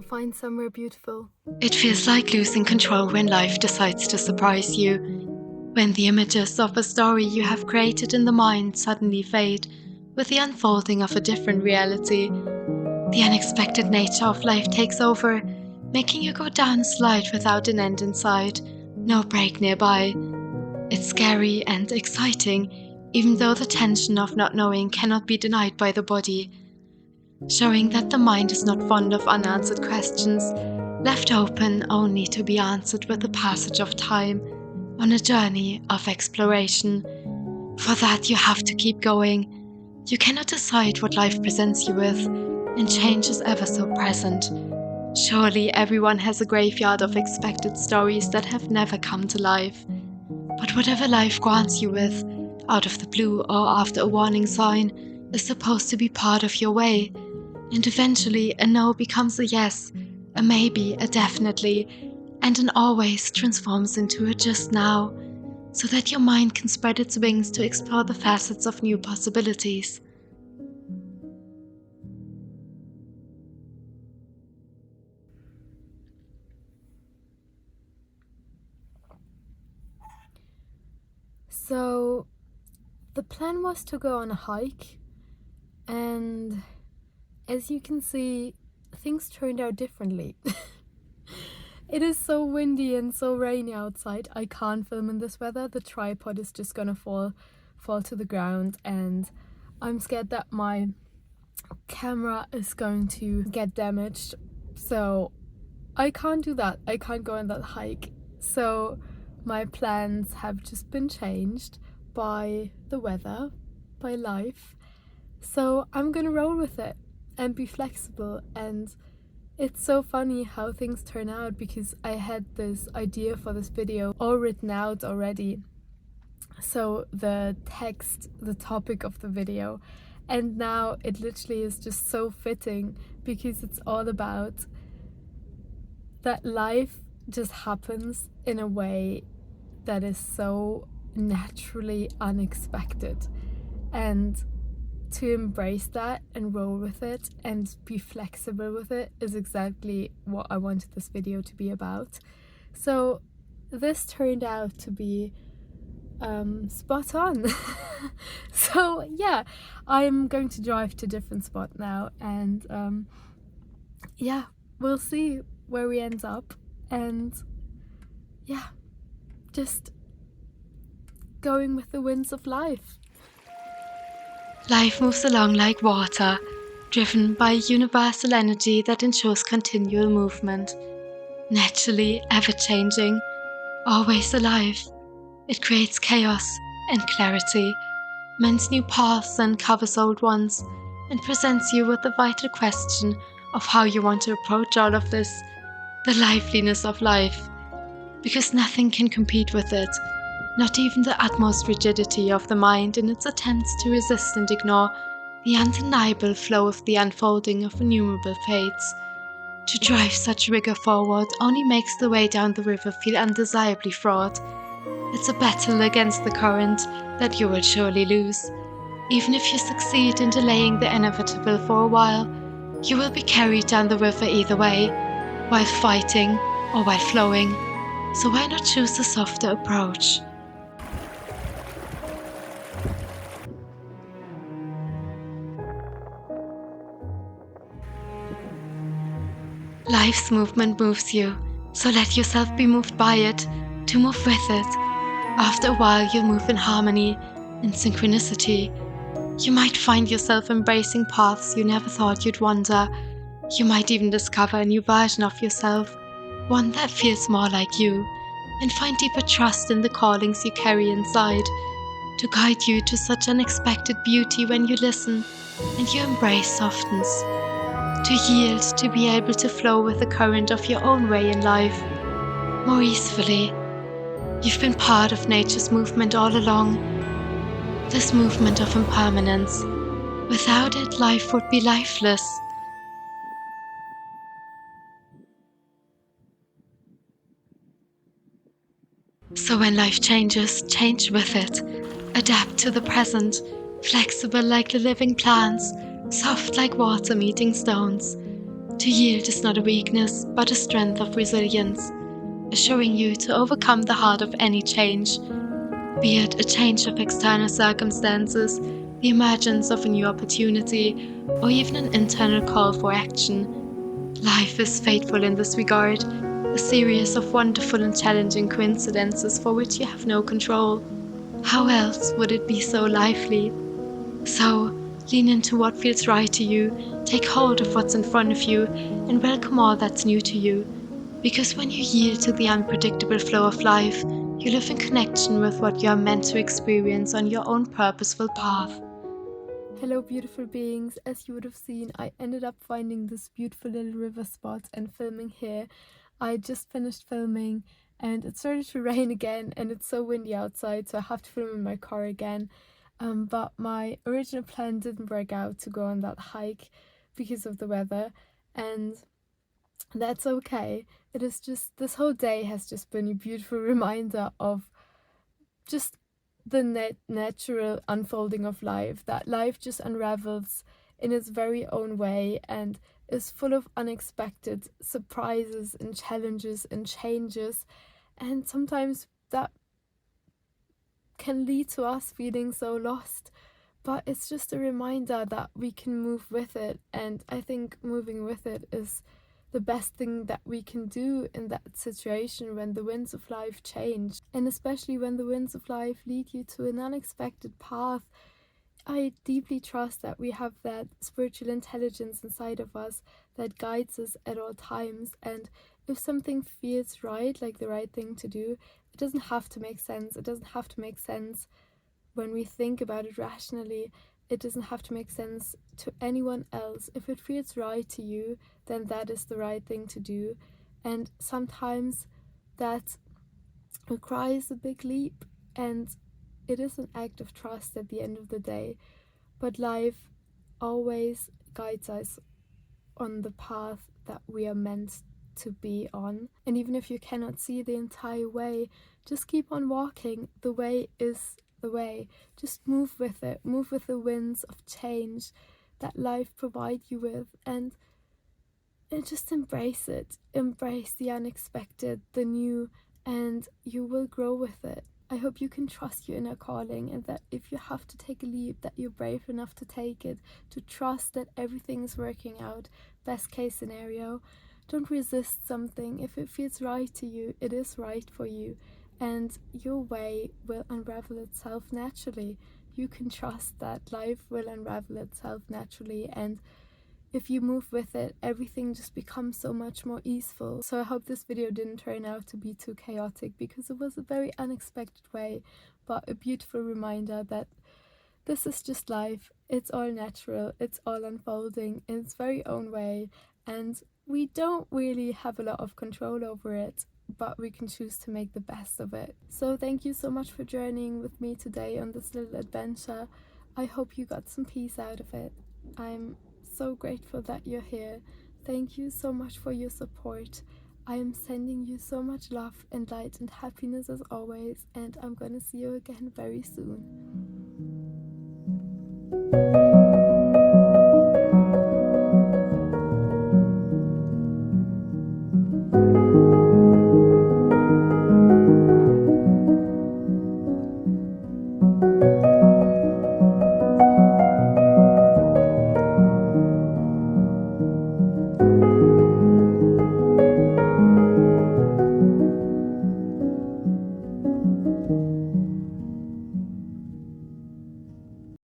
find somewhere beautiful. It feels like losing control when life decides to surprise you. When the images of a story you have created in the mind suddenly fade with the unfolding of a different reality. The unexpected nature of life takes over, making you go down a slide without an end in sight, no break nearby. It's scary and exciting, even though the tension of not knowing cannot be denied by the body, showing that the mind is not fond of unanswered questions, left open only to be answered with the passage of time, on a journey of exploration. For that you have to keep going. You cannot decide what life presents you with, and change is ever so present. Surely everyone has a graveyard of expected stories that have never come to life. But whatever life grants you with, out of the blue or after a warning sign, is supposed to be part of your way. And eventually a no becomes a yes, a maybe, a definitely, and an always transforms into a just now, so that your mind can spread its wings to explore the facets of new possibilities. So the plan was to go on a hike, and as you can see, things turned out differently. It is so windy and so rainy outside. I can't film in this weather. The tripod is just gonna fall to the ground, and I'm scared that my camera is going to get damaged. So I can't do that. I can't go on that hike. So my plans have just been changed by the weather, by life. So I'm gonna roll with it and be flexible. And it's so funny how things turn out, because I had this idea for this video all written out already. So the text, the topic of the video, and now it literally is just so fitting, because it's all about that life just happens in a way that is so naturally unexpected, and to embrace that and roll with it and be flexible with it is exactly what I wanted this video to be about. So this turned out to be spot on. So yeah, I'm going to drive to a different spot now, and yeah, we'll see where we end up. And yeah, just going with the winds of life. Life moves along like water, driven by a universal energy that ensures continual movement. Naturally ever-changing, always alive, it creates chaos and clarity, mends new paths and covers old ones, and presents you with the vital question of how you want to approach all of this, the liveliness of life. Because nothing can compete with it, not even the utmost rigidity of the mind in its attempts to resist and ignore the undeniable flow of the unfolding of innumerable fates. To drive such rigor forward only makes the way down the river feel undesirably fraught. It's a battle against the current that you will surely lose. Even if you succeed in delaying the inevitable for a while, you will be carried down the river either way, while fighting or while flowing. So why not choose a softer approach? Life's movement moves you, so let yourself be moved by it, to move with it. After a while you'll move in harmony, in synchronicity. You might find yourself embracing paths you never thought you'd wander. You might even discover a new version of yourself, one that feels more like you, and find deeper trust in the callings you carry inside, to guide you to such unexpected beauty when you listen and your embrace softens. To yield, to be able to flow with the current of your own way in life, more easefully. You've been part of nature's movement all along, this movement of impermanence. Without it, life would be lifeless. So when life changes, change with it. Adapt to the present, flexible like the living plants, soft like water meeting stones. To yield is not a weakness, but a strength of resilience, assuring you to overcome the heart of any change, be it a change of external circumstances, the emergence of a new opportunity, or even an internal call for action. Life is faithful in this regard, a series of wonderful and challenging coincidences for which you have no control. How else would it be so lively? So, lean into what feels right to you, take hold of what's in front of you, and welcome all that's new to you. Because when you yield to the unpredictable flow of life, you live in connection with what you are meant to experience on your own purposeful path. Hello, beautiful beings. As you would have seen, I ended up finding this beautiful little river spot and filming here. I just finished filming and it started to rain again, and it's so windy outside, so I have to film in my car again. But my original plan didn't work out to go on that hike because of the weather, and that's okay. It is just, this whole day has just been a beautiful reminder of just the natural unfolding of life, that life just unravels in its very own way and is full of unexpected surprises and challenges and changes, and sometimes that can lead to us feeling so lost, but it's just a reminder that we can move with it. And I think moving with it is the best thing that we can do in that situation when the winds of life change, and especially when the winds of life lead you to an unexpected path. I deeply trust that we have that spiritual intelligence inside of us that guides us at all times, and if something feels right, like the right thing to do, it doesn't have to make sense. It doesn't have to make sense when we think about it rationally. It doesn't have to make sense to anyone else. If it feels right to you, then that is the right thing to do. And sometimes that requires a big leap, and it is an act of trust at the end of the day. But life always guides us on the path that we are meant to be on. And even if you cannot see the entire way, just keep on walking. The way is the way. Just move with it. Move with the winds of change that life provides you with, and just embrace it. Embrace the unexpected, the new, and you will grow with it. I hope you can trust your inner calling, and that if you have to take a leap, that you're brave enough to take it, to trust that everything is working out. Best case scenario. Don't resist something. If it feels right to you, it is right for you, and your way will unravel itself naturally. You can trust that life will unravel itself naturally, and if you move with it, everything just becomes so much more easeful. So I hope this video didn't turn out to be too chaotic, because it was a very unexpected way, but a beautiful reminder that this is just life. It's all natural, it's all unfolding in its very own way, and we don't really have a lot of control over it, but we can choose to make the best of it. So thank you so much for journeying with me today on this little adventure. I hope you got some peace out of it. I'm so grateful that you're here. Thank you so much for your support. I am sending you so much love and light and happiness as always, and I'm gonna see you again very soon.